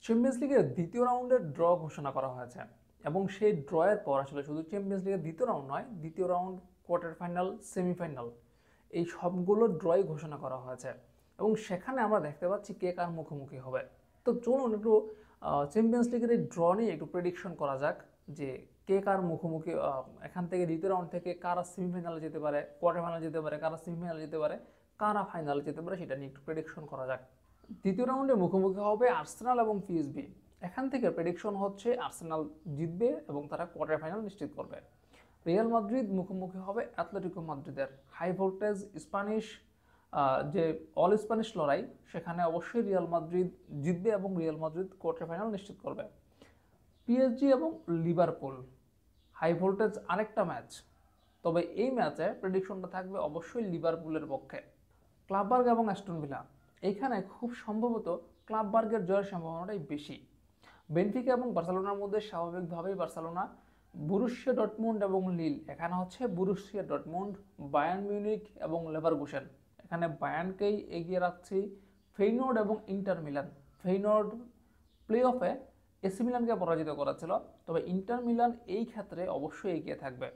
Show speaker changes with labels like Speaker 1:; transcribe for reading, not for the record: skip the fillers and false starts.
Speaker 1: Champions লিগের দ্বিতীয় রাউন্ডের ড্র ঘোষণা করা হয়েছে এবং সেই ড্রয়ের পর আসলে শুধু চ্যাম্পিয়ন্স লিগের দ্বিতীয় রাউন্ড নয়, দ্বিতীয় রাউন্ড, কোয়ার্টার ফাইনাল, সেমিফাইনাল, এই সবগুলো ড্রই ঘোষণা করা হয়েছে এবং সেখানে আমরা দেখতে পাচ্ছি কে কার মুখোমুখি হবে। তো চলুন একটু চ্যাম্পিয়ন্স লিগের এই ড্র নিয়ে একটু প্রেডিকশন করা যাক যে কে কার মুখোমুখি, এখান থেকে দ্বিতীয় রাউন্ড থেকে কারা সেমিফাইনালে যেতে পারে, কোয়ার্টার ফাইনালে যেতে পারে, কারা সেমিফাইনালে যেতে পারে, কারা ফাইনালে যেতে পারে, সেটা নিয়ে একটু প্রেডিকশন করা যাক। দ্বিতীয় রাউন্ডে মুখোমুখি হবে আর্সেনাল এবং পিএসভি। এখান থেকে প্রেডিকশন হচ্ছে আর্সেনাল জিতবে এবং তারা কোয়ার্টার ফাইনাল নিশ্চিত করবে। রিয়াল মাদ্রিদ মুখোমুখি হবে অ্যাটলেটিকো মাদ্রিদের। হাই ভোল্টেজ স্প্যানিশ যে অল স্প্যানিশ লড়াই, সেখানে অবশ্যই রিয়াল মাদ্রিদ জিতবে এবং রিয়াল মাদ্রিদ কোয়ার্টার ফাইনাল নিশ্চিত করবে। পিএসজি এবং লিভারপুল, হাই ভোল্টেজ আরেকটা ম্যাচ, তবে এই ম্যাচে প্রেডিকশনটা থাকবে অবশ্যই লিভারপুলের পক্ষে। ক্লাববার্গ এবং অ্যাস্টন ভিলা, এইখানে খুব সম্ভবত ক্লাববার্গের জয়ের সম্ভাবনাটাই বেশি। বেনফিকা এবং বার্সেলোনার মধ্যে স্বাভাবিকভাবেই বার্সেলোনা। বুরুসিয়া ডর্টমুন্ড এবং লিল, এখানে হচ্ছে বুরুসিয়া ডর্টমুন্ড। বায়ার্ন মিউনিক এবং লেভারকুসেন, এখানে বায়ার্নকেই এগিয়ে রাখছি। ফেইনোর্ড এবং ইন্টার মিলান, ফেইনোর্ড প্লে অফে এসি মিলানকে পরাজিত করেছিল, তবে ইন্টার মিলান এই ক্ষেত্রে অবশ্যই এগিয়ে থাকবে।